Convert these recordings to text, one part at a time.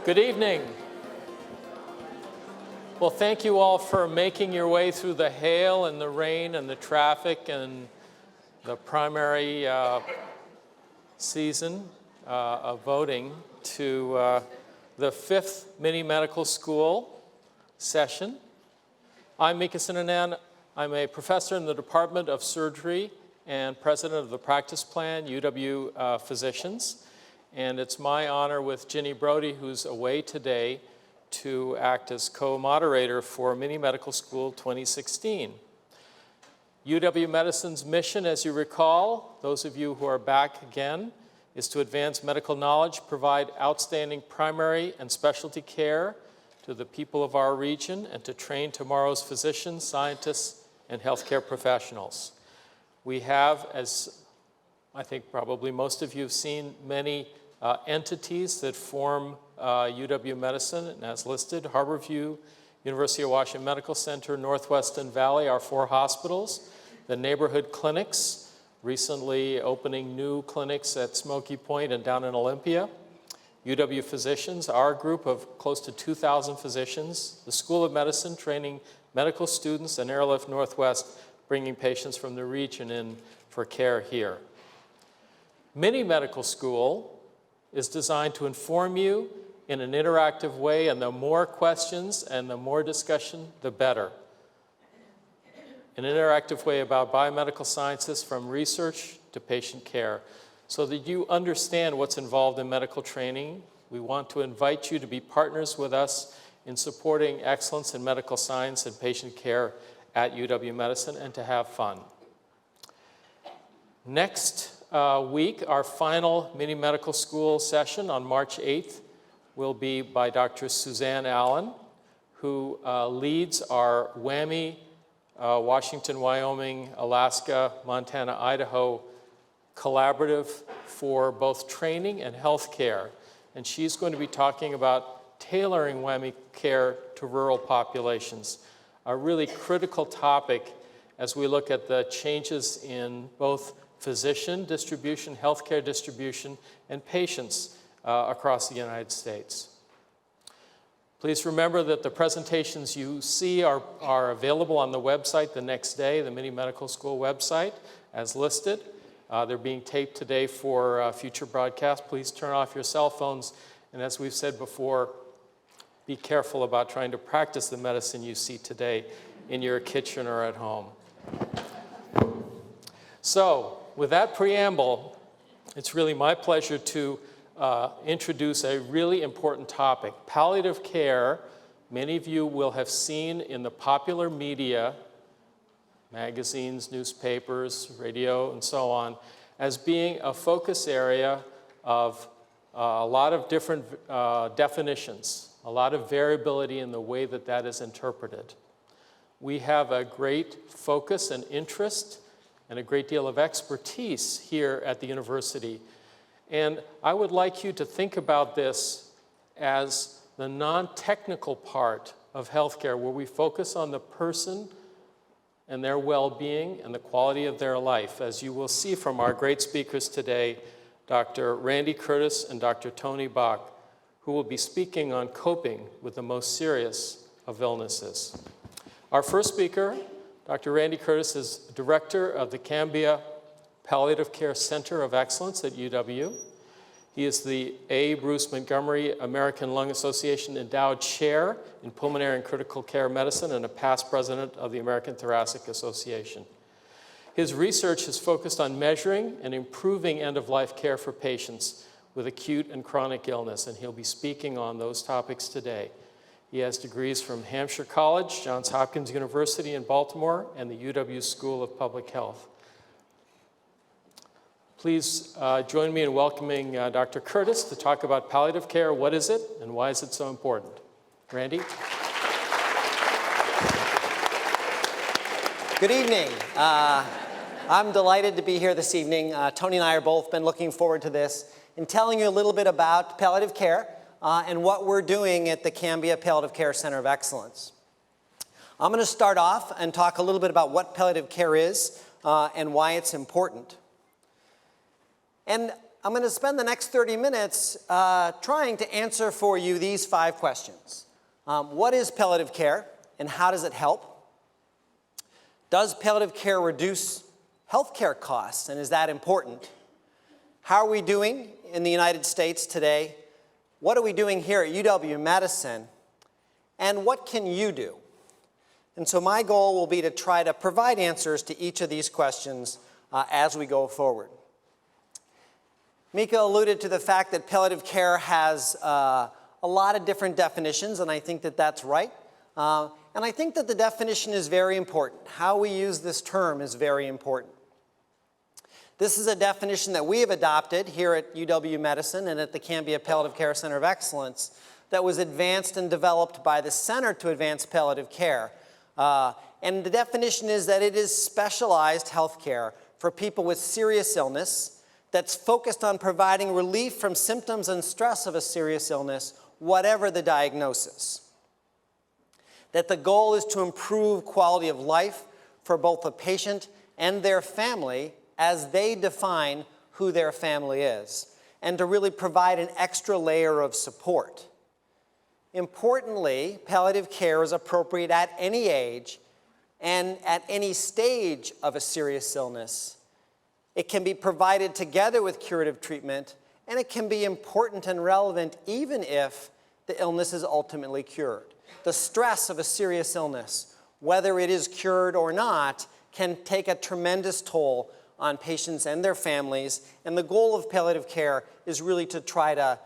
Good evening. Well, thank you all for making your way through the hail and the rain and the traffic and the primary season of voting to the 5th Mini Medical School session. I'm Mika Sinanan. I'm a professor in the Department of Surgery and president of the practice plan, UW Physicians. And it's my honor with Ginny Brody, who's away today, to act as co-moderator for Mini Medical School 2016. UW Medicine's mission, as you recall, those of you who are back again, is to advance medical knowledge, provide outstanding primary and specialty care to the people of our region, and to train tomorrow's physicians, scientists, and healthcare professionals. We have, as I think probably most of you have seen, many entities that form UW Medicine, and as listed, Harborview, University of Washington Medical Center, Northwestern Valley, our 4 hospitals, the neighborhood clinics, recently opening new clinics at Smoky Point and down in Olympia, UW Physicians, our group of close to 2,000 physicians, the School of Medicine training medical students, and Airlift Northwest bringing patients from the region in for care here. Mini Medical School is designed to inform you in an interactive way, and the more questions and the more discussion, the better. An interactive way about biomedical sciences from research to patient care. So that you understand what's involved in medical training, we want to invite you to be partners with us in supporting excellence in medical science and patient care at UW Medicine, and to have fun. Next week, our final Mini Medical School session on March 8th will be by Dr. Suzanne Allen, who leads our WWAMI, Washington, Wyoming, Alaska, Montana, Idaho collaborative for both training and health care. And she's going to be talking about tailoring WWAMI care to rural populations, a really critical topic as we look at the changes in both physician distribution, healthcare distribution, and patients across the United States. Please remember that the presentations you see are available on the website the next day, the Mini Medical School website, as listed. They're being taped today for future broadcasts. Please turn off your cell phones, and as we've said before, be careful about trying to practice the medicine you see today in your kitchen or at home. So, with that preamble, it's really my pleasure to introduce a really important topic. Palliative care, many of you will have seen in the popular media, magazines, newspapers, radio, and so on, as being a focus area of a lot of different definitions, a lot of variability in the way that that is interpreted. We have a great focus and interest and a great deal of expertise here at the university. And I would like you to think about this as the non-technical part of healthcare, where we focus on the person and their well-being and the quality of their life. As you will see from our great speakers today, Dr. Randall Curtis and Dr. Tony Bach, who will be speaking on coping with the most serious of illnesses. Our first speaker, Dr. Randall Curtis, is director of the Cambia Palliative Care Center of Excellence at UW. He is the A. Bruce Montgomery American Lung Association Endowed Chair in Pulmonary and Critical Care Medicine and a past president of the American Thoracic Association. His research is focused on measuring and improving end-of-life care for patients with acute and chronic illness, and he'll be speaking on those topics today. He has degrees from Hampshire College, Johns Hopkins University in Baltimore, and the UW School of Public Health. Please join me in welcoming Dr. Curtis to talk about palliative care. What is it, and why is it so important? Randy? Good evening. I'm delighted to be here this evening. Tony and I are both been looking forward to this and telling you a little bit about palliative care and what we're doing at the Cambia Palliative Care Center of Excellence. I'm going to start off and talk a little bit about what palliative care is and why it's important. And I'm going to spend the next 30 minutes trying to answer for you these 5 questions. What is palliative care and how does it help? Does palliative care reduce healthcare costs, and is that important? How are we doing in the United States today? What are we doing here at UW-Medicine? And what can you do? And so my goal will be to try to provide answers to each of these questions as we go forward. Mika alluded to the fact that palliative care has a lot of different definitions, and I think that that's right. And I think that the definition is very important. How we use this term is very important. This is a definition that we have adopted here at UW-Medicine and at the Cambia Palliative Care Center of Excellence that was advanced and developed by the Center to Advance Palliative Care. And the definition is that it is specialized health care for people with serious illness that's focused on providing relief from symptoms and stress of a serious illness, whatever the diagnosis. That the goal is to improve quality of life for both the patient and their family as they define who their family is, and to really provide an extra layer of support. Importantly, palliative care is appropriate at any age and at any stage of a serious illness. It can be provided together with curative treatment, and it can be important and relevant even if the illness is ultimately cured. The stress of a serious illness, whether it is cured or not, can take a tremendous toll on patients and their families, and the goal of palliative care is really to try to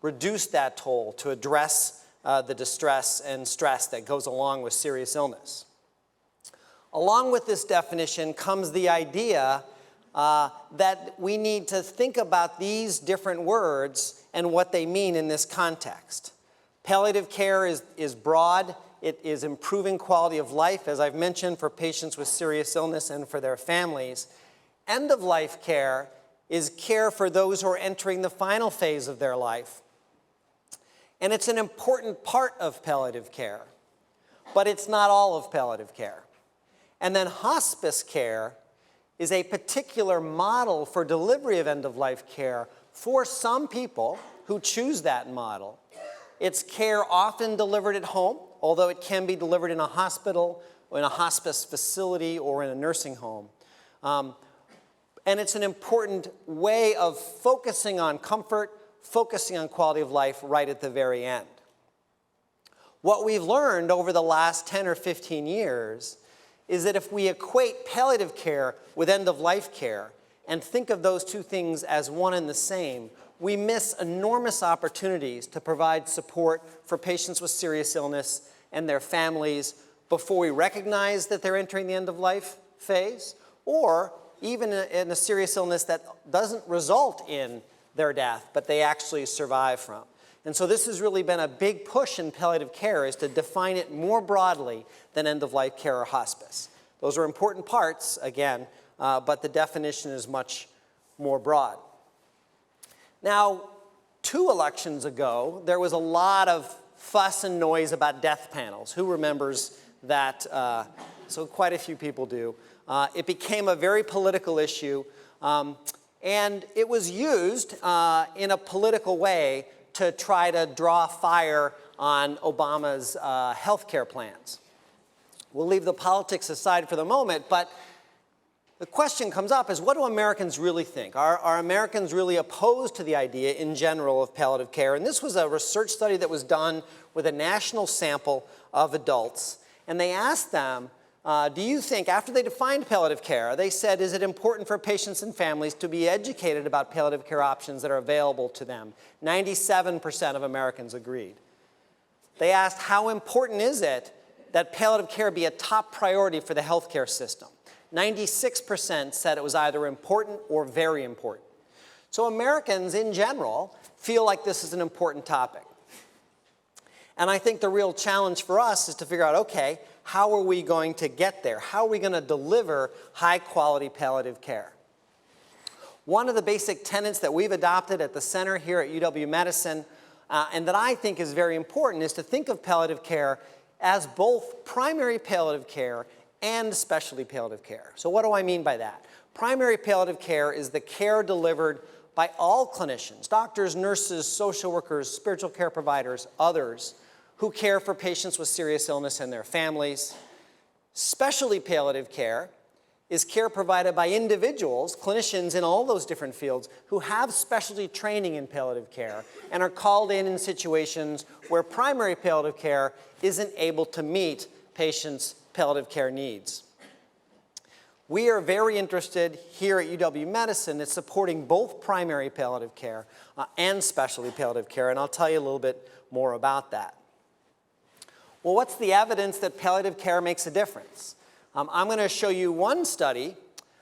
reduce that toll, to address the distress and stress that goes along with serious illness. Along with this definition comes the idea that we need to think about these different words and what they mean in this context. Palliative care is broad. It is improving quality of life, as I've mentioned, for patients with serious illness and for their families. End-of-life care is care for those who are entering the final phase of their life. And it's an important part of palliative care, but it's not all of palliative care. And then hospice care is a particular model for delivery of end-of-life care for some people who choose that model. It's care often delivered at home, although it can be delivered in a hospital or in a hospice facility or in a nursing home. And it's an important way of focusing on comfort, focusing on quality of life right at the very end. What we've learned over the last 10 or 15 years is that if we equate palliative care with end-of-life care and think of those two things as one and the same, we miss enormous opportunities to provide support for patients with serious illness and their families before we recognize that they're entering the end-of-life phase, or even in a serious illness that doesn't result in their death, but they actually survive from. And so this has really been a big push in palliative care, is to define it more broadly than end-of-life care or hospice. Those are important parts, again, but the definition is much more broad. Now, 2 elections ago, there was a lot of fuss and noise about death panels. Who remembers that? So quite a few people do. It became a very political issue, and it was used in a political way to try to draw fire on Obama's health care plans. We'll leave the politics aside for the moment, but the question comes up is, what do Americans really think? Are Americans really opposed to the idea in general of palliative care? And this was a research study that was done with a national sample of adults, and they asked them, do you think, after they defined palliative care, they said, is it important for patients and families to be educated about palliative care options that are available to them? 97% of Americans agreed. They asked, how important is it that palliative care be a top priority for the healthcare system? 96% said it was either important or very important. So Americans, in general, feel like this is an important topic. And I think the real challenge for us is to figure out, okay, how are we going to get there? How are we going to deliver high-quality palliative care? One of the basic tenets that we've adopted at the center here at UW-Medicine, and that I think is very important, is to think of palliative care as both primary palliative care and specialty palliative care. So what do I mean by that? Primary palliative care is the care delivered by all clinicians, doctors, nurses, social workers, spiritual care providers, others who care for patients with serious illness and their families. Specialty palliative care is care provided by individuals, clinicians in all those different fields, who have specialty training in palliative care and are called in situations where primary palliative care isn't able to meet patients' palliative care needs. We are very interested here at UW Medicine in supporting both primary palliative care and specialty palliative care, and I'll tell you a little bit more about that. Well, what's the evidence that palliative care makes a difference? I'm going to show you one study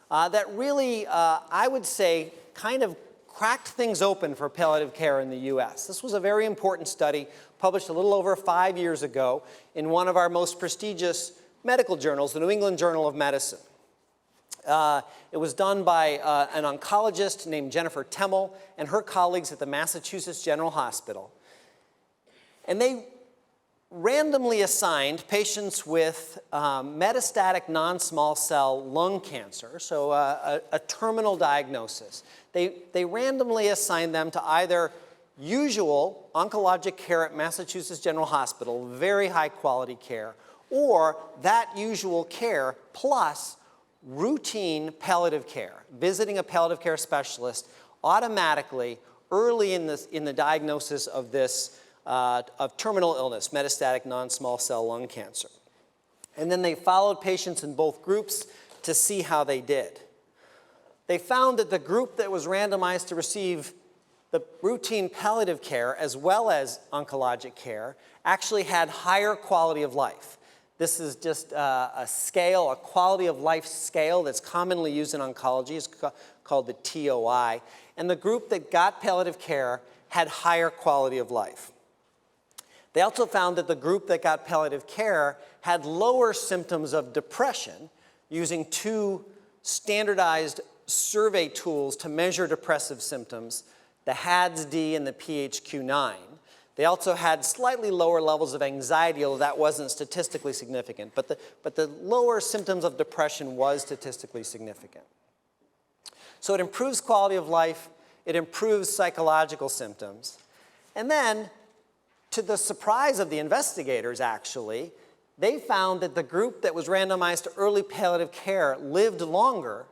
that really, I would say, kind of cracked things open for palliative care in the U.S. This was a very important study published a little over 5 years ago in one of our most prestigious medical journals, the New England Journal of Medicine. It was done by an oncologist named Jennifer Temmel and her colleagues at the Massachusetts General Hospital. And they randomly assigned patients with metastatic non-small cell lung cancer, so a terminal diagnosis. They randomly assigned them to either usual oncologic care at Massachusetts General Hospital, very high quality care, or that usual care plus routine palliative care, visiting a palliative care specialist automatically early in the diagnosis of this of terminal illness, metastatic non-small cell lung cancer. And then they followed patients in both groups to see how they did. They found that the group that was randomized to receive the routine palliative care as well as oncologic care actually had higher quality of life. This is just a scale, a quality of life scale that's commonly used in oncology. It's called the TOI. And the group that got palliative care had higher quality of life. They also found that the group that got palliative care had lower symptoms of depression using two standardized survey tools to measure depressive symptoms, the HADS-D and the PHQ-9. They also had slightly lower levels of anxiety, although that wasn't statistically significant. But the lower symptoms of depression was statistically significant. So it improves quality of life. It improves psychological symptoms. And then, to the surprise of the investigators, actually, they found that the group that was randomized to early palliative care lived longer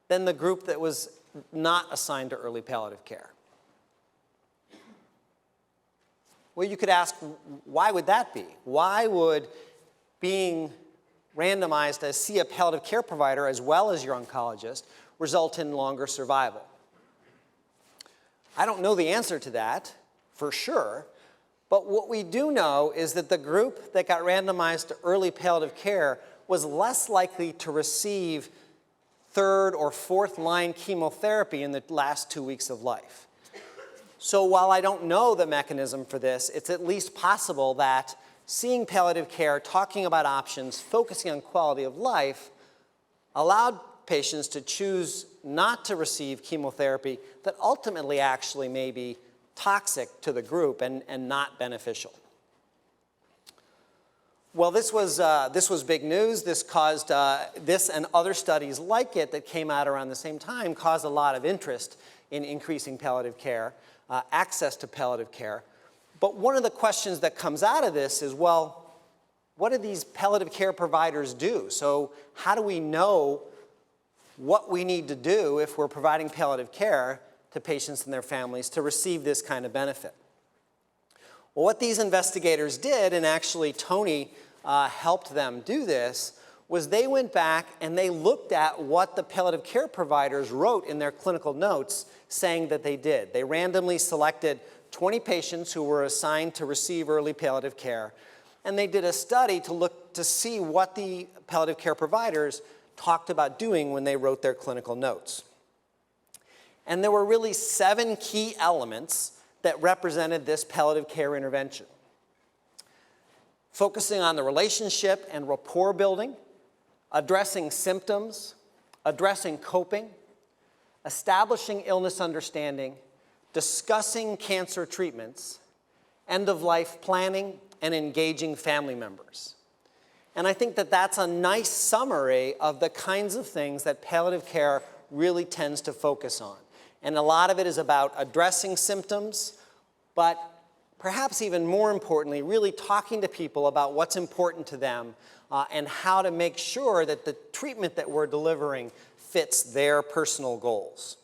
than the group that was not assigned to early palliative care. Well, you could ask, why would that be? Why would being randomized to see a palliative care provider as well as your oncologist result in longer survival? I don't know the answer to that for sure, but what we do know is that the group that got randomized to early palliative care was less likely to receive third or fourth line chemotherapy in the last 2 weeks of life. So while I don't know the mechanism for this, it's at least possible that seeing palliative care, talking about options, focusing on quality of life, allowed patients to choose not to receive chemotherapy that ultimately actually may be toxic to the group and not beneficial. Well, this was big news. This caused, this and other studies like it that came out around the same time caused a lot of interest in increasing palliative care, access to palliative care. But one of the questions that comes out of this is, well, what do these palliative care providers do? So how do we know what we need to do if we're providing palliative care to patients and their families to receive this kind of benefit? Well, what these investigators did, and actually Tony helped them do this, was they went back and they looked at what the palliative care providers wrote in their clinical notes saying that they did. They randomly selected 20 patients who were assigned to receive early palliative care, and they did a study to look to see what the palliative care providers talked about doing when they wrote their clinical notes. And there were really 7 key elements that represented this palliative care intervention. Focusing on the relationship and rapport building, addressing symptoms, addressing coping, establishing illness understanding, discussing cancer treatments, end-of-life planning, and engaging family members. And I think that that's a nice summary of the kinds of things that palliative care really tends to focus on. And a lot of it is about addressing symptoms, but perhaps even more importantly, really talking to people about what's important to them and how to make sure that the treatment that we're delivering fits their personal goals.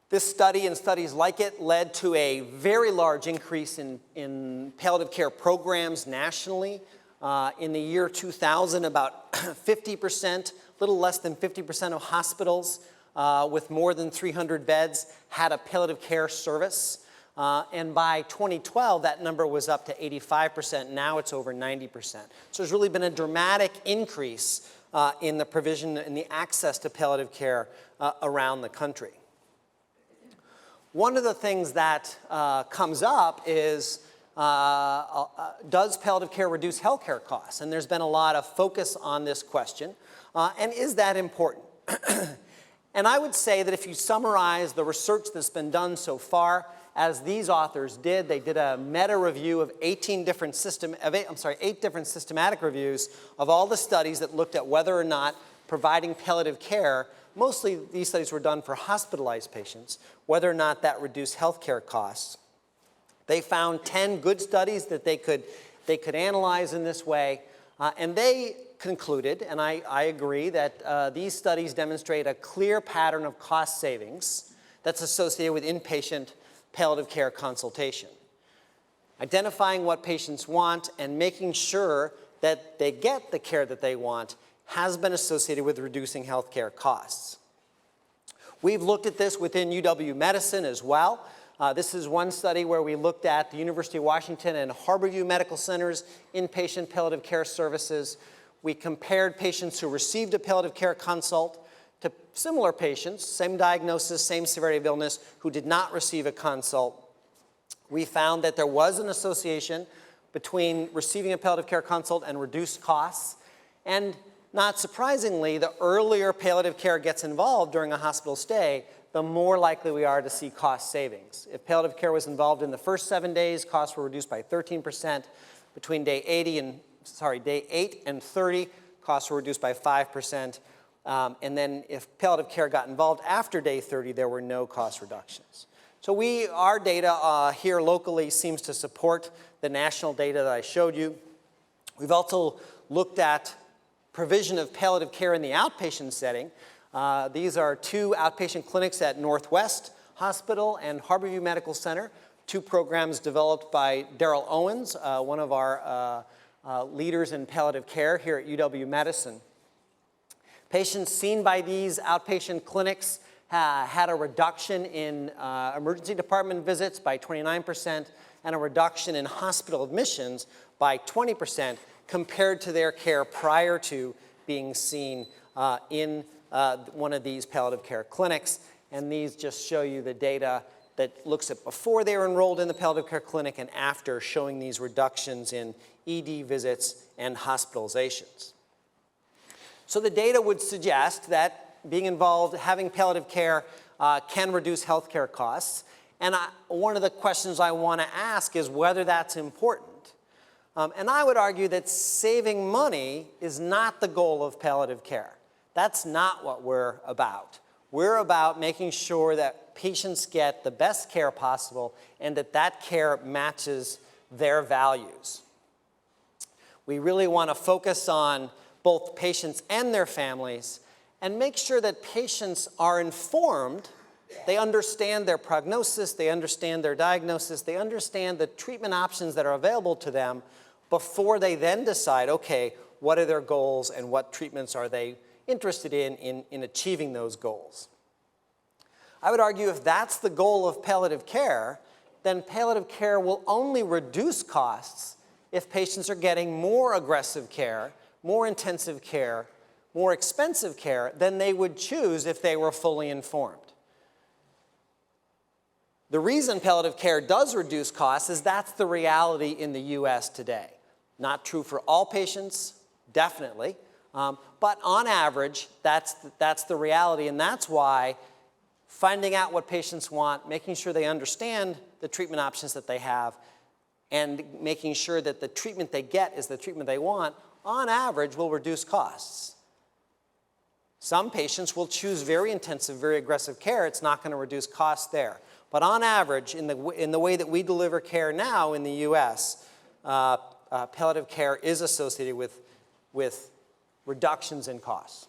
This study and studies like it led to a very large increase in palliative care programs nationally. In the year 2000, about 50%, a little less than 50% of hospitals with more than 300 beds had a palliative care service. And by 2012, that number was up to 85%. Now it's over 90%. So there's really been a dramatic increase in the provision and the access to palliative care around the country. One of the things that comes up is, does palliative care reduce healthcare costs? And there's been a lot of focus on this question. And is that important? And I would say that if you summarize the research that's been done so far, as these authors did, they did a meta-review of 8 different systematic reviews of all the studies that looked at whether or not providing palliative care, mostly these studies were done for hospitalized patients, whether or not that reduced healthcare costs. They found 10 good studies that they could analyze in this way, and they concluded, and I agree, that these studies demonstrate a clear pattern of cost savings that's associated with inpatient palliative care consultation. Identifying what patients want and making sure that they get the care that they want has been associated with reducing healthcare costs. We've looked at this within UW Medicine as well. This is one study where we looked at the University of Washington and Harborview Medical Center's inpatient palliative care services. We compared patients who received a palliative care consult to similar patients, same diagnosis, same severity of illness, who did not receive a consult. We found that there was an association between receiving a palliative care consult and reduced costs. And not surprisingly, the earlier palliative care gets involved during a hospital stay, the more likely we are to see cost savings. If palliative care was involved in the first 7 days, costs were reduced by 13%. Between day 8 and 30, costs were reduced by 5%. And then if palliative care got involved after day 30, there were no cost reductions. So our data here locally seems to support the national data that I showed you. We've also looked at provision of palliative care in the outpatient setting. These are 2 outpatient clinics at Northwest Hospital and Harborview Medical Center, 2 programs developed by Daryl Owens, one of our leaders in palliative care here at UW Medicine. Patients seen by these outpatient clinics had a reduction in emergency department visits by 29% and a reduction in hospital admissions by 20% compared to their care prior to being seen in one of these palliative care clinics. And these just show you the data that looks at before they were enrolled in the palliative care clinic and after, showing these reductions in ED visits and hospitalizations. So the data would suggest that being involved, having palliative care can reduce healthcare costs. And one of the questions I want to ask is whether that's important. And I would argue that saving money is not the goal of palliative care. That's not what we're about. We're about making sure that patients get the best care possible and that that care matches their values. We really want to focus on both patients and their families and make sure that patients are informed, they understand their prognosis, they understand their diagnosis, they understand the treatment options that are available to them before they then decide, okay, what are their goals and what treatments are they interested in achieving those goals. I would argue if that's the goal of palliative care, then palliative care will only reduce costs if patients are getting more aggressive care, more intensive care, more expensive care than they would choose if they were fully informed. The reason palliative care does reduce costs is that's the reality in the US today. Not true for all patients, definitely, but on average, that's the reality, and that's why finding out what patients want, making sure they understand the treatment options that they have, and making sure that the treatment they get is the treatment they want, on average, will reduce costs. Some patients will choose very intensive, very aggressive care. It's not going to reduce costs there. But on average, in the way that we deliver care now in the U.S., palliative care is associated with reductions in costs.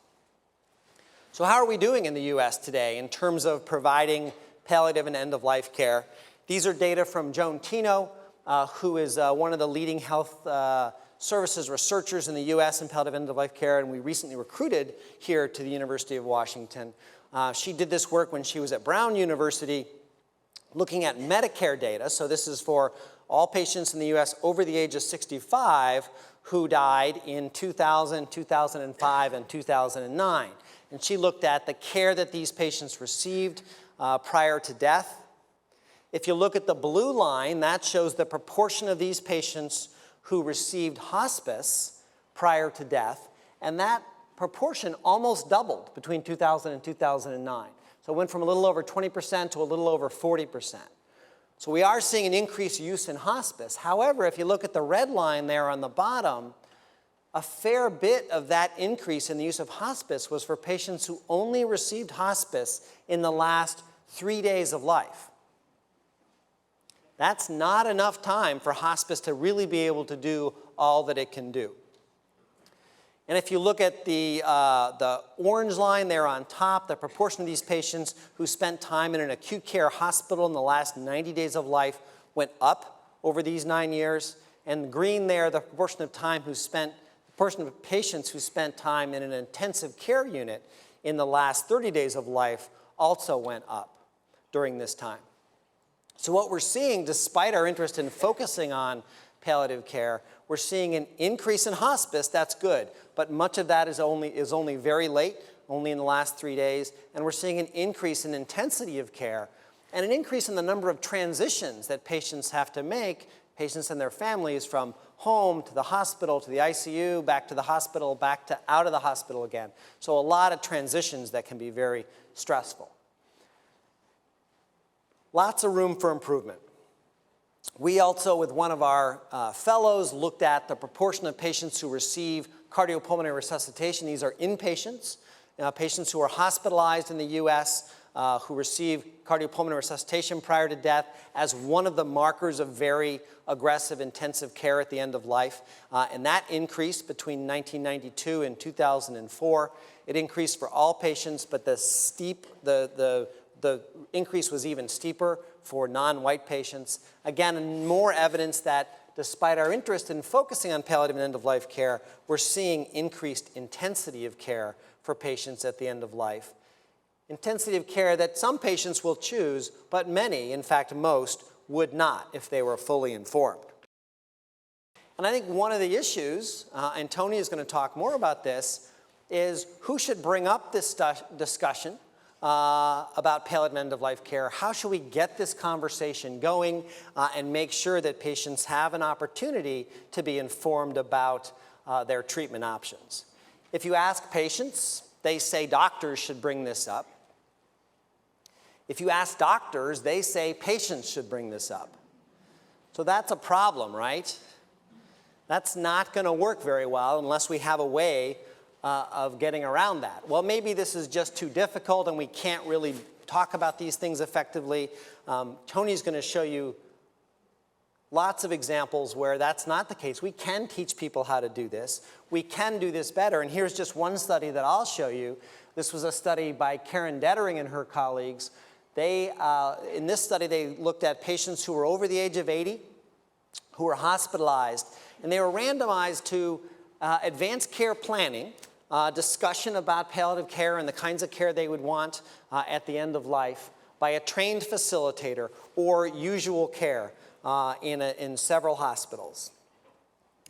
So how are we doing in the U.S. today in terms of providing palliative and end-of-life care? These are data from Joan Tino, who is one of the leading health services researchers in the U.S. in palliative end-of-life care, and we recently recruited here to the University of Washington. She did this work when she was at Brown University looking at Medicare data. So this is for all patients in the U.S. over the age of 65 who died in 2000, 2005, and 2009. And she looked at the care that these patients received prior to death. If you look at the blue line, that shows the proportion of these patients who received hospice prior to death, and that proportion almost doubled between 2000 and 2009. So it went from a little over 20% to a little over 40%. So we are seeing an increased use in hospice. However, if you look at the red line there on the bottom, a fair bit of that increase in the use of hospice was for patients who only received hospice in the last 3 days of life. That's not enough time for hospice to really be able to do all that it can do. And if you look at the orange line there on top, the proportion of these patients who spent time in an acute care hospital in the last 90 days of life went up over these 9 years. And green there, the proportion of patients who spent time in an intensive care unit in the last 30 days of life also went up during this time. So what we're seeing, despite our interest in focusing on palliative care, we're seeing an increase in hospice. That's good, but much of that is only very late, only in the last 3 days, and we're seeing an increase in intensity of care and an increase in the number of transitions that patients have to make, patients and their families, from home to the hospital to the ICU, back to the hospital, back to out of the hospital again. So a lot of transitions that can be very stressful. Lots of room for improvement. We also, with one of our fellows, looked at the proportion of patients who receive cardiopulmonary resuscitation. These are inpatients, patients who are hospitalized in the U.S. Who receive cardiopulmonary resuscitation prior to death as one of the markers of very aggressive intensive care at the end of life. And that increased between 1992 and 2004. It increased for all patients, but the increase was even steeper for non-white patients. Again, more evidence that despite our interest in focusing on palliative and end-of-life care, we're seeing increased intensity of care for patients at the end of life. Intensity of care that some patients will choose, but many, in fact most, would not if they were fully informed. And I think one of the issues, and Tony is going to talk more about this, is who should bring up this discussion about palliative and end-of-life care. How should we get this conversation going and make sure that patients have an opportunity to be informed about their treatment options? If you ask patients, they say doctors should bring this up. If you ask doctors, they say patients should bring this up. So that's a problem, right? That's not going to work very well unless we have a way of getting around that. Well, maybe this is just too difficult and we can't really talk about these things effectively. Tony's going to show you lots of examples where that's not the case. We can teach people how to do this. We can do this better. And here's just one study that I'll show you. This was a study by Karen Dettering and her colleagues. In this study, they looked at patients who were over the age of 80, who were hospitalized, and they were randomized to advanced care planning, discussion about palliative care and the kinds of care they would want at the end of life by a trained facilitator or usual care in several hospitals.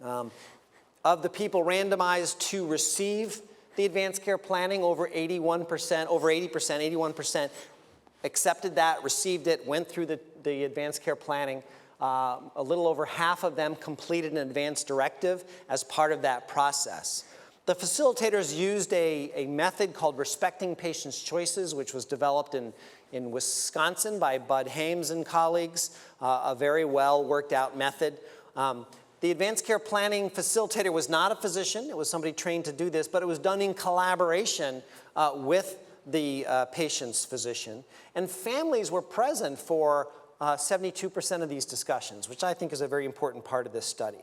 Of the people randomized to receive the advanced care planning, over 80%, 81% accepted that, received it, went through the advanced care planning. A little over half of them completed an advanced directive as part of that process. The facilitators used a method called Respecting Patients' Choices, which was developed in Wisconsin by Bud Hames and colleagues, a very well worked out method. The advanced care planning facilitator was not a physician. It was somebody trained to do this, but it was done in collaboration with the patient's physician. And families were present for 72% of these discussions, which I think is a very important part of this study.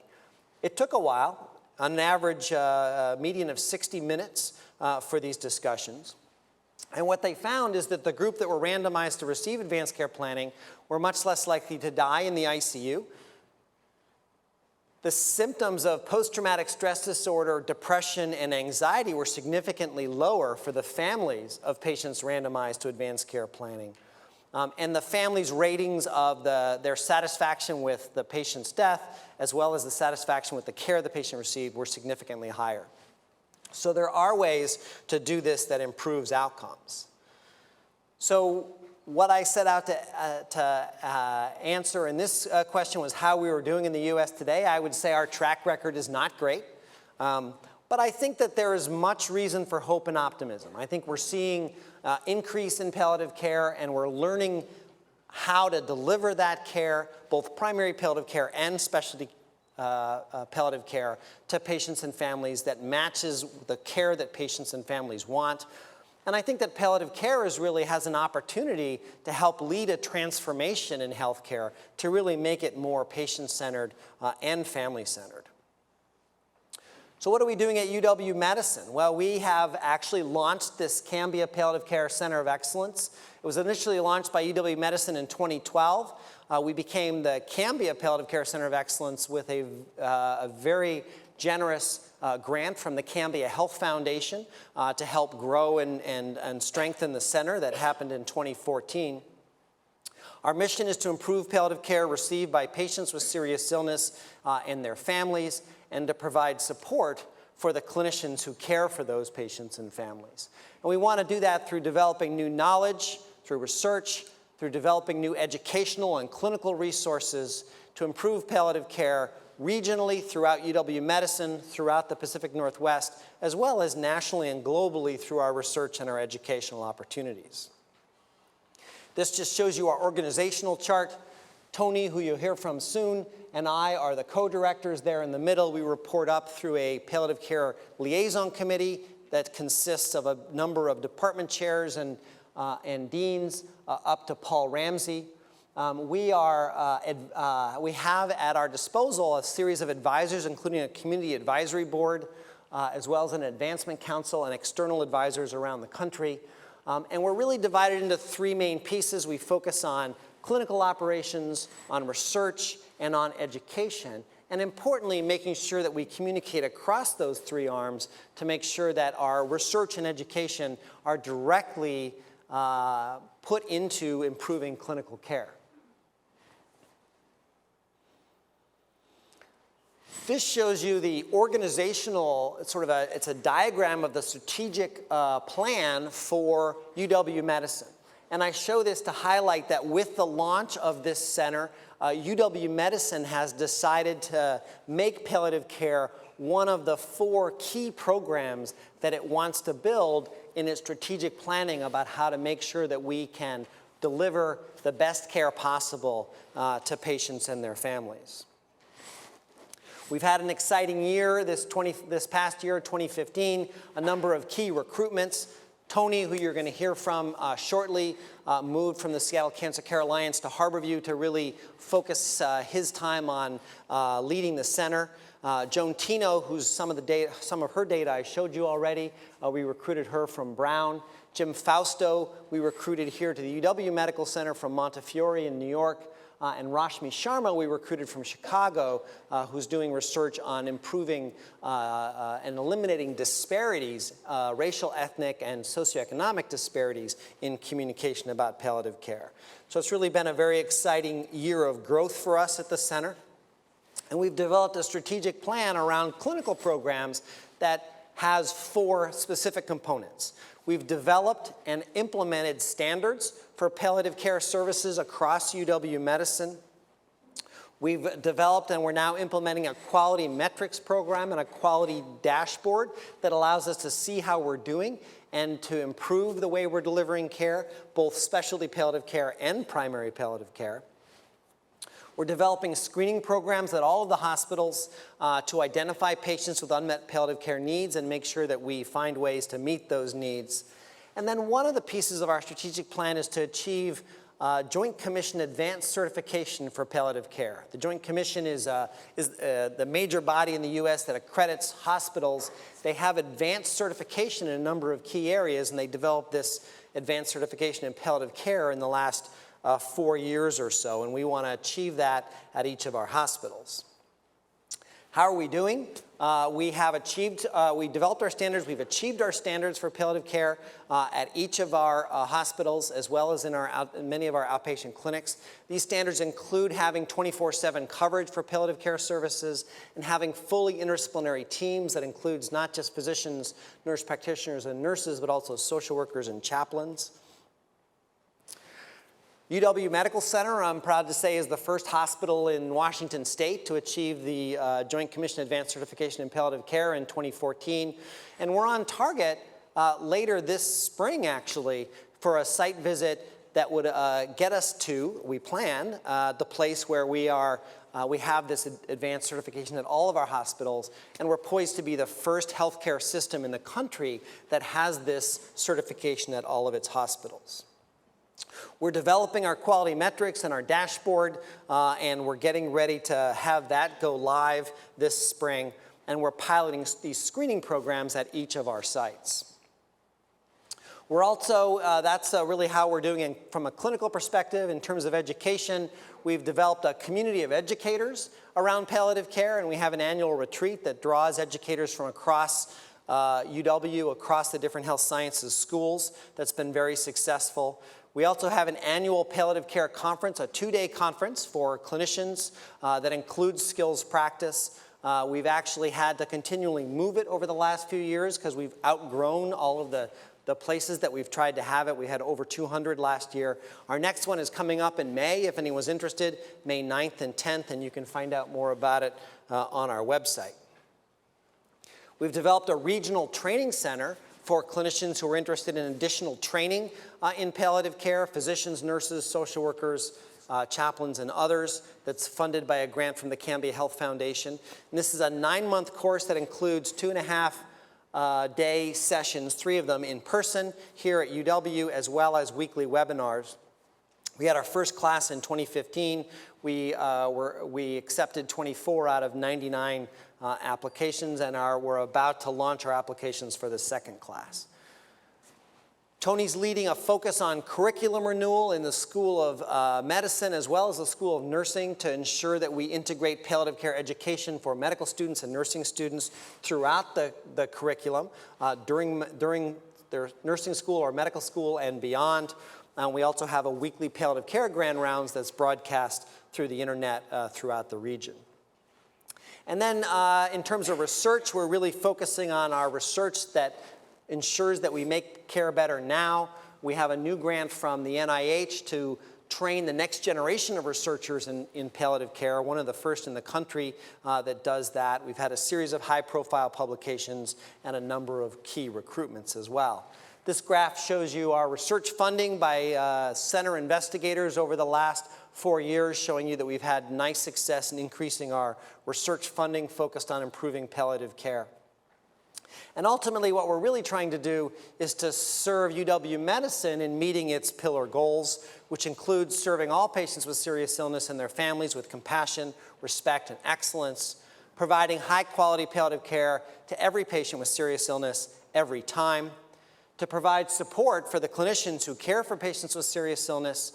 It took a while, on an average median of 60 minutes for these discussions. And what they found is that the group that were randomized to receive advanced care planning were much less likely to die in the ICU. The symptoms of post-traumatic stress disorder, depression, and anxiety were significantly lower for the families of patients randomized to advanced care planning. And the families' ratings of their satisfaction with the patient's death, as well as the satisfaction with the care the patient received, were significantly higher. So there are ways to do this that improves outcomes. So what I set out to answer in this question was how we were doing in the US today. I would say our track record is not great. But I think that there is much reason for hope and optimism. I think we're seeing increase in palliative care, and we're learning how to deliver that care, both primary palliative care and specialty palliative care, to patients and families that matches the care that patients and families want. And I think that palliative care really has an opportunity to help lead a transformation in healthcare to really make it more patient-centered and family-centered. So what are we doing at UW-Medicine? Well, we have actually launched this Cambia Palliative Care Center of Excellence. It was initially launched by UW-Medicine in 2012. We became the Cambia Palliative Care Center of Excellence with a very generous grant from the Cambia Health Foundation to help grow and strengthen the center. That happened in 2014. Our mission is to improve palliative care received by patients with serious illness and their families, and to provide support for the clinicians who care for those patients and families. And we want to do that through developing new knowledge, through research, through developing new educational and clinical resources to improve palliative care regionally throughout UW-Medicine, throughout the Pacific Northwest, as well as nationally and globally through our research and our educational opportunities. This just shows you our organizational chart. Tony, who you'll hear from soon, and I are the co-directors there in the middle. We report up through a palliative care liaison committee that consists of a number of department chairs and deans up to Paul Ramsey. We have at our disposal a series of advisors, including a community advisory board, as well as an advancement council and external advisors around the country. And we're really divided into three main pieces. We focus on clinical operations, on research, and on education. And importantly, making sure that we communicate across those three arms to make sure that our research and education are directly put into improving clinical care. This shows you the organizational, it's a diagram of the strategic plan for UW-Medicine. And I show this to highlight that with the launch of this center, UW-Medicine has decided to make palliative care one of the 4 key programs that it wants to build in its strategic planning about how to make sure that we can deliver the best care possible to patients and their families. We've had an exciting year this past year, 2015, a number of key recruitments. Tony, who you're going to hear from shortly, moved from the Seattle Cancer Care Alliance to Harborview to really focus his time on leading the center. Joan Tino, who's some of her data I showed you already, we recruited her from Brown. Jim Fausto, we recruited here to the UW Medical Center from Montefiore in New York. And Rashmi Sharma, we recruited from Chicago, who's doing research on improving and eliminating disparities, racial, ethnic, and socioeconomic disparities in communication about palliative care. So it's really been a very exciting year of growth for us at the center. And we've developed a strategic plan around clinical programs that has 4 specific components. We've developed and implemented standards for palliative care services across UW-Medicine. We've developed and we're now implementing a quality metrics program and a quality dashboard that allows us to see how we're doing and to improve the way we're delivering care, both specialty palliative care and primary palliative care. We're developing screening programs at all of the hospitals to identify patients with unmet palliative care needs and make sure that we find ways to meet those needs. And then one of the pieces of our strategic plan is to achieve Joint Commission Advanced Certification for Palliative Care. The Joint Commission is the major body in the U.S. that accredits hospitals. They have advanced certification in a number of key areas, and they developed this advanced certification in palliative care in the last 4 years or so, and we want to achieve that at each of our hospitals. How are we doing? We developed our standards. We've achieved our standards for palliative care at each of our hospitals, as well as in many of our outpatient clinics. These standards include having 24/7 coverage for palliative care services and having fully interdisciplinary teams that includes not just physicians, nurse practitioners, and nurses, but also social workers and chaplains. UW Medical Center, I'm proud to say, is the first hospital in Washington State to achieve the Joint Commission Advanced Certification in Palliative Care in 2014. And we're on target later this spring, actually, for a site visit that would get us to, we plan, the place where we have this advanced certification at all of our hospitals, and we're poised to be the first healthcare system in the country that has this certification at all of its hospitals. We're developing our quality metrics and our dashboard, and we're getting ready to have that go live this spring, and we're piloting these screening programs at each of our sites. We're also, that's really how we're doing it from a clinical perspective. In terms of education, we've developed a community of educators around palliative care, and we have an annual retreat that draws educators from across UW, across the different health sciences schools. That's been very successful. We also have an annual palliative care conference, a 2-day conference for clinicians that includes skills practice. We've actually had to continually move it over the last few years because we've outgrown all of the places that we've tried to have it. We had over 200 last year. Our next one is coming up in May, if anyone's interested, May 9th and 10th, and you can find out more about it on our website. We've developed a regional training center for clinicians who are interested in additional training in palliative care, physicians, nurses, social workers, chaplains, and others, that's funded by a grant from the Cambia Health Foundation. And this is a 9-month course that includes 2.5-day sessions, 3 of them in person here at UW, as well as weekly webinars. We had our first class in 2015. We accepted 24 out of 99 applications, and we're about to launch our applications for the second class. Tony's leading a focus on curriculum renewal in the School of Medicine as well as the School of Nursing to ensure that we integrate palliative care education for medical students and nursing students throughout the curriculum during their nursing school or medical school and beyond. We also have a weekly palliative care grand rounds that's broadcast through the internet throughout the region. And then in terms of research, we're really focusing on our research that ensures that we make care better now. We have a new grant from the NIH to train the next generation of researchers in palliative care, one of the first in the country that does that. We've had a series of high-profile publications and a number of key recruitments as well. This graph shows you our research funding by center investigators over the last 4 years, showing you that we've had nice success in increasing our research funding focused on improving palliative care. And ultimately, what we're really trying to do is to serve UW Medicine in meeting its pillar goals, which includes serving all patients with serious illness and their families with compassion, respect, and excellence, providing high-quality palliative care to every patient with serious illness every time, to provide support for the clinicians who care for patients with serious illness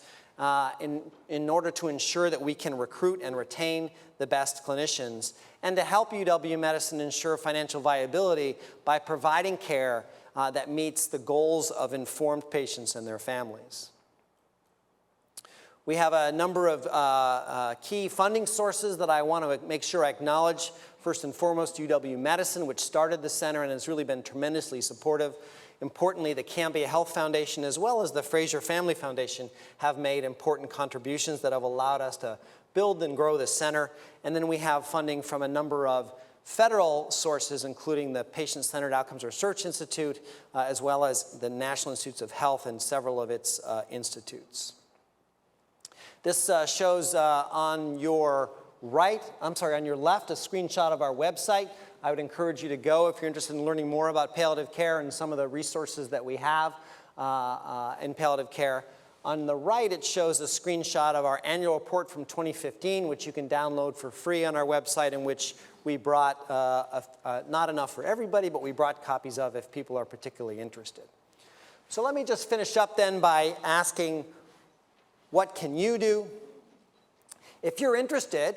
in order to ensure that we can recruit and retain the best clinicians, and to help UW Medicine ensure financial viability by providing care that meets the goals of informed patients and their families. We have a number of key funding sources that I want to make sure I acknowledge. First and foremost, UW Medicine, which started the center and has really been tremendously supportive. Importantly, the Cambia Health Foundation as well as the Fraser Family Foundation have made important contributions that have allowed us to build and grow the center. And then we have funding from a number of federal sources, including the Patient-Centered Outcomes Research Institute, as well as the National Institutes of Health and several of its institutes. This shows on your on your left, a screenshot of our website. I would encourage you to go if you're interested in learning more about palliative care and some of the resources that we have in palliative care. On the right, it shows a screenshot of our annual report from 2015, which you can download for free on our website, in which we brought, not enough for everybody, but we brought copies of if people are particularly interested. So let me just finish up then by asking, what can you do? If you're interested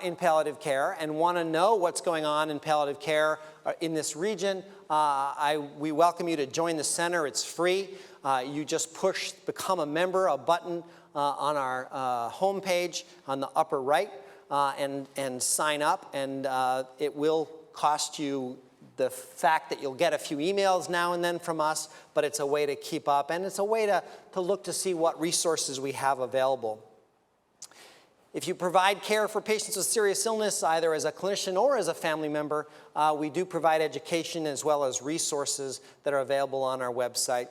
in palliative care and want to know what's going on in palliative care in this region, we welcome you to join the center. It's free. You just push Become a Member, a button on our homepage on the upper right, and sign up. And it will cost you the fact that you'll get a few emails now and then from us, but it's a way to keep up, and it's a way to look to see what resources we have available. If you provide care for patients with serious illness, either as a clinician or as a family member, we do provide education as well as resources that are available on our website.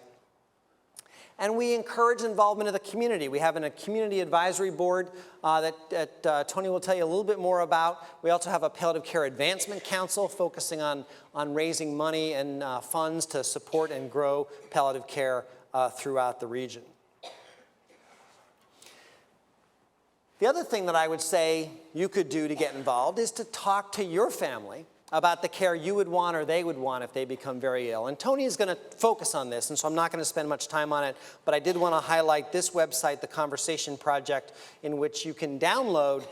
And we encourage involvement of the community. We have a community advisory board that Tony will tell you a little bit more about. We also have a Palliative Care Advancement Council focusing on raising money and funds to support and grow palliative care throughout the region. The other thing that I would say you could do to get involved is to talk to your family about the care you would want or they would want if they become very ill. And Tony is going to focus on this, and so I'm not going to spend much time on it, but I did want to highlight this website, the Conversation Project, in which you can download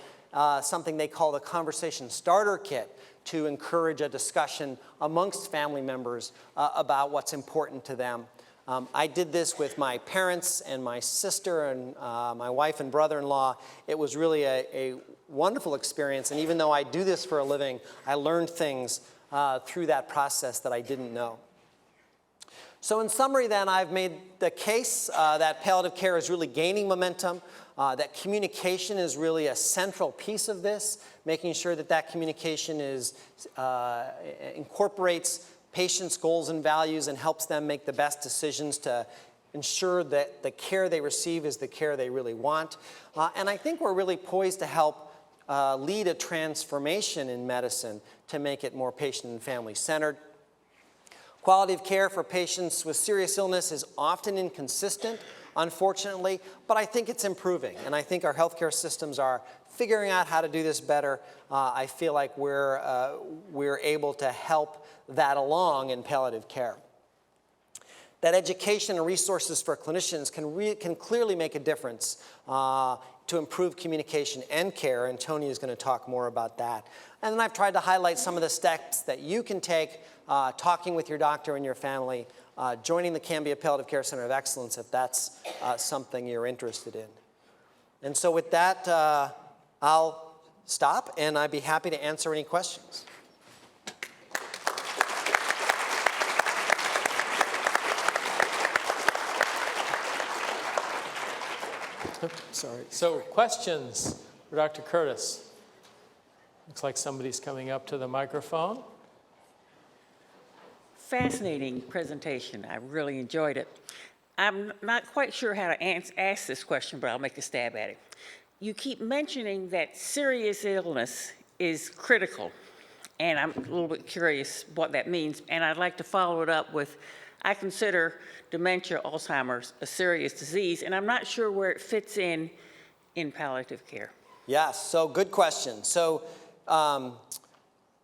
something they call the Conversation Starter Kit to encourage a discussion amongst family members about what's important to them. I did this with my parents and my sister and my wife and brother-in-law. It was really a wonderful experience, and even though I do this for a living, I learned things through that process that I didn't know. So in summary then, I've made the case that palliative care is really gaining momentum, that communication is really a central piece of this, making sure that that communication incorporates patients' goals and values and helps them make the best decisions to ensure that the care they receive is the care they really want. And I think we're really poised to help lead a transformation in medicine to make it more patient and family-centered. Quality of care for patients with serious illness is often inconsistent, unfortunately, but I think it's improving. And I think our healthcare systems are figuring out how to do this better. I feel like we're able to help that along in palliative care. That education and resources for clinicians can clearly make a difference to improve communication and care, and Tony is going to talk more about that. And then I've tried to highlight some of the steps that you can take, talking with your doctor and your family, joining the Cambia Palliative Care Center of Excellence if that's something you're interested in. And so with that, I'll stop, and I'd be happy to answer any questions. Sorry. So questions for Dr. Curtis? Looks like somebody's coming up to the microphone. Fascinating presentation. I really enjoyed it. I'm not quite sure how to ask this question, but I'll make a stab at it. You keep mentioning that serious illness is critical, and I'm a little bit curious what that means, and I'd like to follow it up with, I consider dementia, Alzheimer's, a serious disease, and I'm not sure where it fits in palliative care. Yes, so good question. So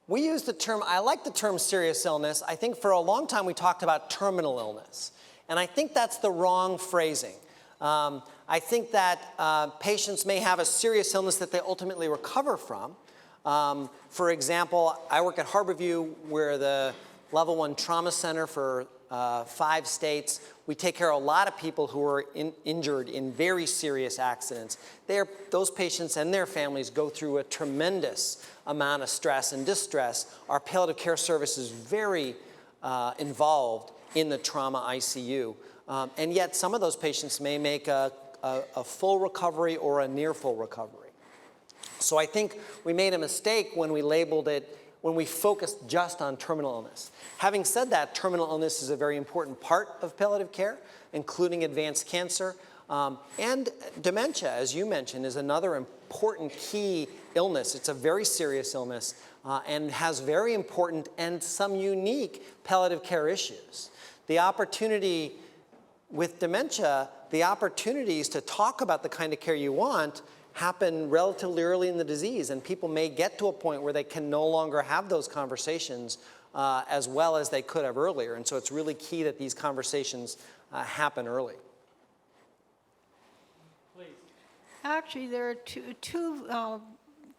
we use the term, I like the term serious illness. I think for a long time we talked about terminal illness, and I think that's the wrong phrasing. I think that patients may have a serious illness that they ultimately recover from. For example, I work at Harborview. We're the Level 1 Trauma Center for 5 states. We take care of a lot of people who are injured in very serious accidents. Those patients and their families go through a tremendous amount of stress and distress. Our palliative care service is very involved in the trauma ICU. And yet some of those patients may make a full recovery or a near full recovery. So I think we made a mistake when we labeled it, when we focused just on terminal illness. Having said that, terminal illness is a very important part of palliative care, including advanced cancer. And dementia, as you mentioned, is another important key illness. It's a very serious illness and has very important and some unique palliative care issues. The opportunity with dementia, the opportunities to talk about the kind of care you want happen relatively early in the disease, and people may get to a point where they can no longer have those conversations as well as they could have earlier. And so it's really key that these conversations happen early. Please. Actually, there are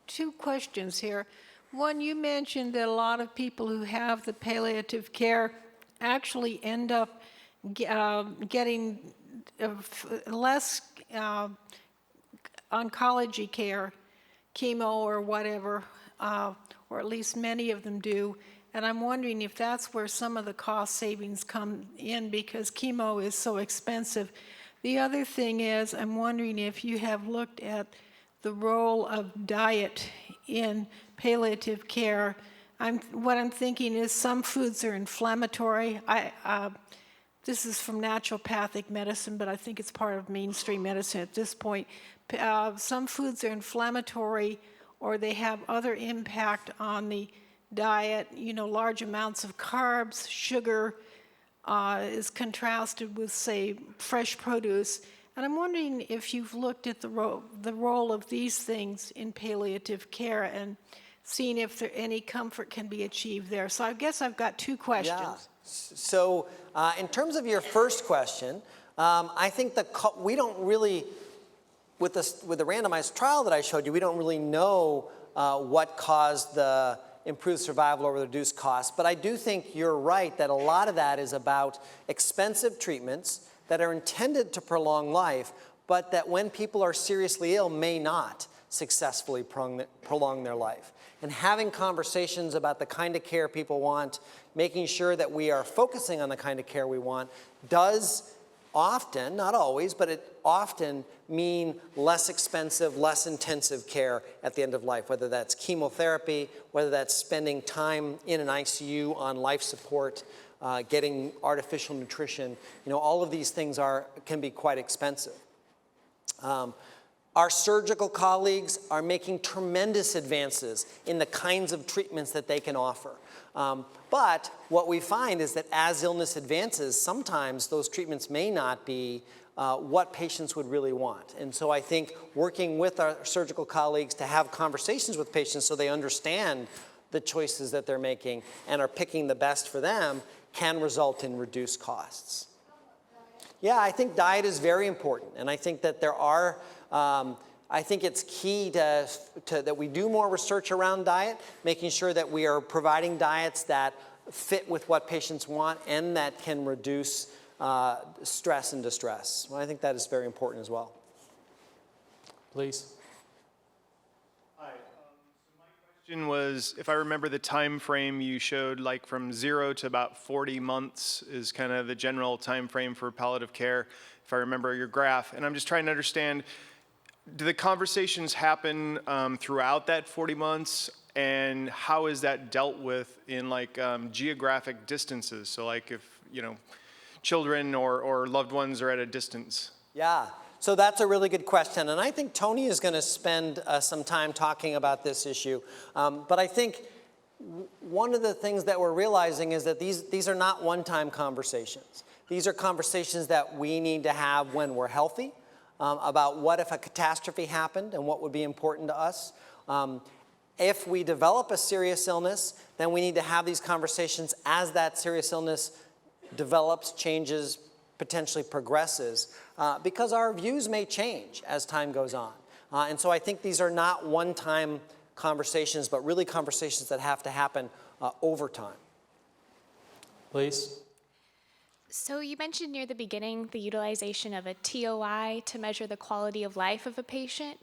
two questions here. One, you mentioned that a lot of people who have the palliative care actually end up getting less oncology care, chemo or whatever, or at least many of them do. And I'm wondering if that's where some of the cost savings come in, because chemo is so expensive. The other thing is, I'm wondering if you have looked at the role of diet in palliative care. What I'm thinking is some foods are inflammatory. This is from naturopathic medicine, but I think it's part of mainstream medicine at this point. Some foods are inflammatory, or they have other impact on the diet. You know, large amounts of carbs, sugar is contrasted with, say, fresh produce. And I'm wondering if you've looked at the role of these things in palliative care and seen if there any comfort can be achieved there. So I guess I've got two questions. Yeah. So in terms of your first question, I think we don't really, with the randomized trial that I showed you, we don't really know what caused the improved survival or reduced costs. But I do think you're right that a lot of that is about expensive treatments that are intended to prolong life, but that when people are seriously ill may not successfully prolong their life. And having conversations about the kind of care people want, making sure that we are focusing on the kind of care we want, does often, not always, but it often mean less expensive, less intensive care at the end of life, whether that's chemotherapy, whether that's spending time in an ICU on life support, getting artificial nutrition. You know, all of these things can be quite expensive. Our surgical colleagues are making tremendous advances in the kinds of treatments that they can offer. But what we find is that as illness advances, sometimes those treatments may not be what patients would really want. And so I think working with our surgical colleagues to have conversations with patients so they understand the choices that they're making and are picking the best for them can result in reduced costs. Yeah, I think diet is very important. And I think that there are I think it's key that we do more research around diet, making sure that we are providing diets that fit with what patients want and that can reduce stress and distress. Well, I think that is very important as well. Please. Hi. So my question was, if I remember the time frame you showed, like from 0 to about 40 months is kind of the general time frame for palliative care, if I remember your graph. And I'm just trying to understand, do the conversations happen throughout that 40 months, and how is that dealt with in like geographic distances? So like if, you know, children or loved ones are at a distance. Yeah, so that's a really good question. And I think Tony is going to spend some time talking about this issue. But I think one of the things that we're realizing is that these are not one-time conversations. These are conversations that we need to have when we're healthy. About what if a catastrophe happened and what would be important to us. If we develop a serious illness, then we need to have these conversations as that serious illness develops, changes, potentially progresses, because our views may change as time goes on. And so I think these are not one-time conversations, but really conversations that have to happen over time. Please. So you mentioned near the beginning the utilization of a TOI to measure the quality of life of a patient.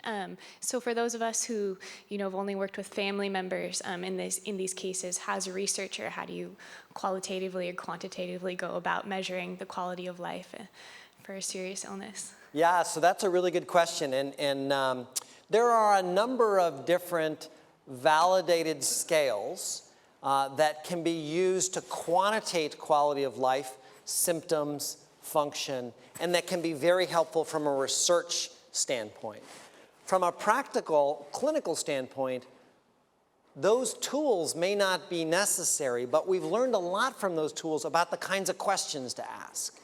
So for those of us who, you know, have only worked with family members in these cases, as a researcher, how do you qualitatively or quantitatively go about measuring the quality of life for a serious illness? Yeah, so that's a really good question. And there are a number of different validated scales that can be used to quantitate quality of life, symptoms, function, and that can be very helpful from a research standpoint. From a practical, clinical standpoint, those tools may not be necessary, but we've learned a lot from those tools about the kinds of questions to ask.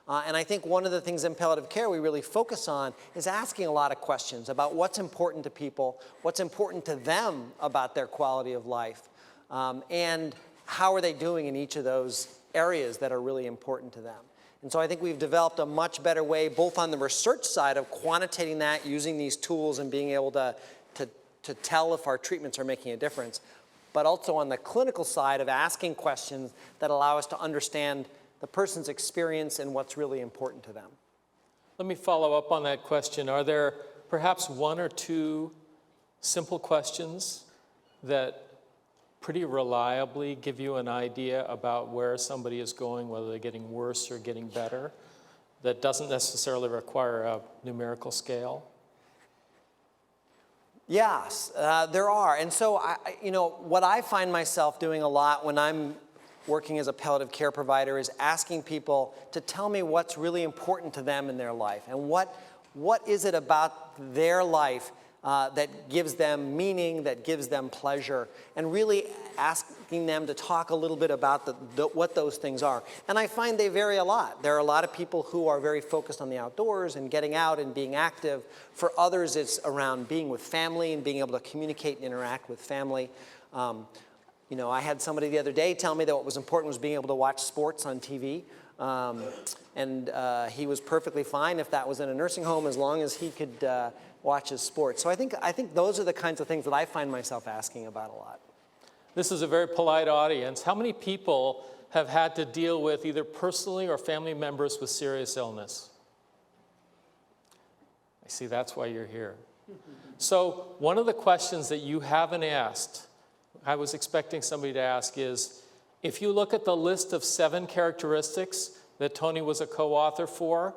And I think one of the things in palliative care we really focus on is asking a lot of questions about what's important to people, what's important to them about their quality of life, and how are they doing in each of those areas that are really important to them. And so I think we've developed a much better way, both on the research side of quantitating that, using these tools and being able to tell if our treatments are making a difference, but also on the clinical side of asking questions that allow us to understand the person's experience and what's really important to them. Let me follow up on that question. Are there perhaps one or two simple questions that pretty reliably give you an idea about where somebody is going, whether they're getting worse or getting better, that doesn't necessarily require a numerical scale? Yes, there are. And so, what I find myself doing a lot when I'm working as a palliative care provider is asking people to tell me what's really important to them in their life, and what is it about their life that gives them meaning, that gives them pleasure, and really asking them to talk a little bit about what those things are. And I find they vary a lot. There are a lot of people who are very focused on the outdoors and getting out and being active. For others, it's around being with family and being able to communicate and interact with family. I had somebody the other day tell me that what was important was being able to watch sports on TV. And he was perfectly fine if that was in a nursing home, as long as he could watch his sports. So I think those are the kinds of things that I find myself asking about a lot. This is a very polite audience. How many people have had to deal with either personally or family members with serious illness? I see that's why you're here. So one of the questions that you haven't asked, I was expecting somebody to ask, is if you look at the list of 7 characteristics that Tony was a co-author for,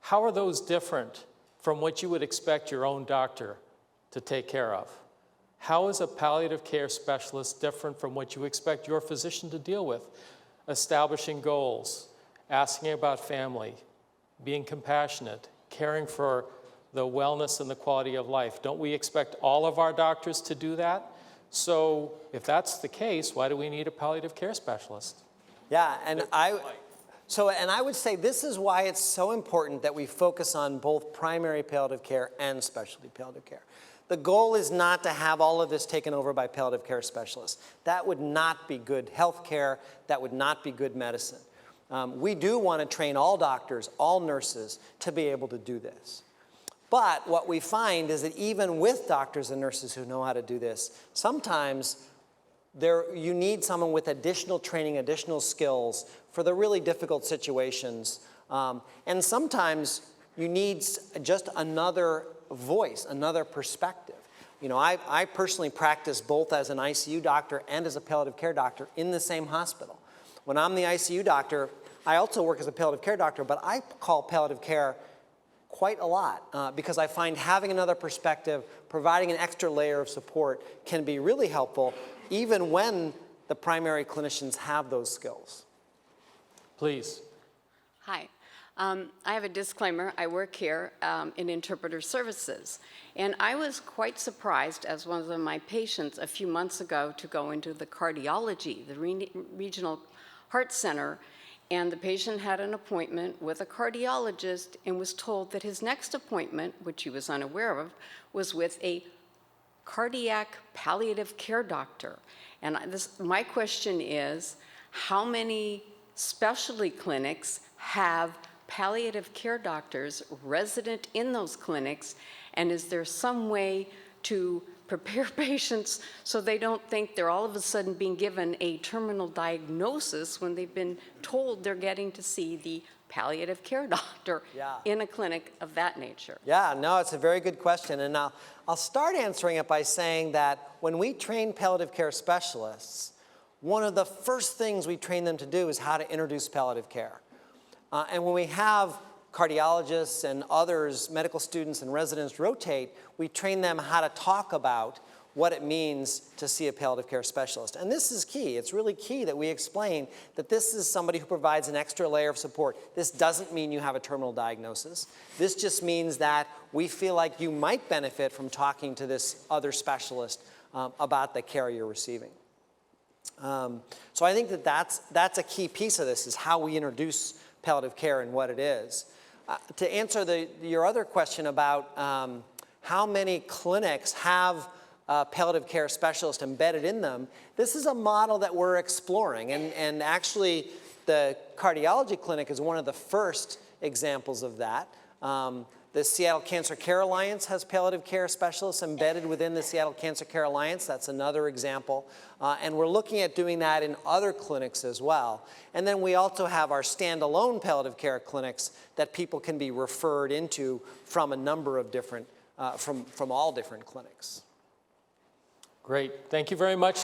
how are those different from what you would expect your own doctor to take care of? How is a palliative care specialist different from what you expect your physician to deal with? Establishing goals, asking about family, being compassionate, caring for the wellness and the quality of life. Don't we expect all of our doctors to do that? So if that's the case, why do we need a palliative care specialist? Yeah, and I would say this is why it's so important that we focus on both primary palliative care and specialty palliative care. The goal is not to have all of this taken over by palliative care specialists. That would not be good health care. That would not be good medicine. We do want to train all doctors, all nurses, to be able to do this. But what we find is that even with doctors and nurses who know how to do this, sometimes you need someone with additional training, additional skills for the really difficult situations. And sometimes you need just another voice, another perspective. I personally practice both as an ICU doctor and as a palliative care doctor in the same hospital. When I'm the ICU doctor, I also work as a palliative care doctor, but I call palliative care quite a lot because I find having another perspective, providing an extra layer of support can be really helpful even when the primary clinicians have those skills. Please. Hi. I have a disclaimer. I work here in interpreter services. And I was quite surprised as one of my patients a few months ago to go into the cardiology, the regional heart center, and the patient had an appointment with a cardiologist and was told that his next appointment, which he was unaware of, was with a cardiac palliative care doctor. And my question is, how many specialty clinics have palliative care doctors resident in those clinics, and is there some way to prepare patients so they don't think they're all of a sudden being given a terminal diagnosis when they've been told they're getting to see the palliative care doctor in a clinic of that nature? Yeah, no, it's a very good question. And I'll start answering it by saying that when we train palliative care specialists, one of the first things we train them to do is how to introduce palliative care. And when we have cardiologists and others, medical students and residents rotate, we train them how to talk about what it means to see a palliative care specialist. And this is key. It's really key that we explain that this is somebody who provides an extra layer of support. This doesn't mean you have a terminal diagnosis. This just means that we feel like you might benefit from talking to this other specialist about the care you're receiving. So I think that that's a key piece of this, is how we introduce palliative care and what it is. To answer your other question about how many clinics have palliative care specialist embedded in them, this is a model that we're exploring. And actually, the cardiology clinic is one of the first examples of that. The Seattle Cancer Care Alliance has palliative care specialists embedded within the Seattle Cancer Care Alliance. That's another example. And we're looking at doing that in other clinics as well. And then we also have our standalone palliative care clinics that people can be referred into from a number of different, from all different clinics. Great. Thank you very much.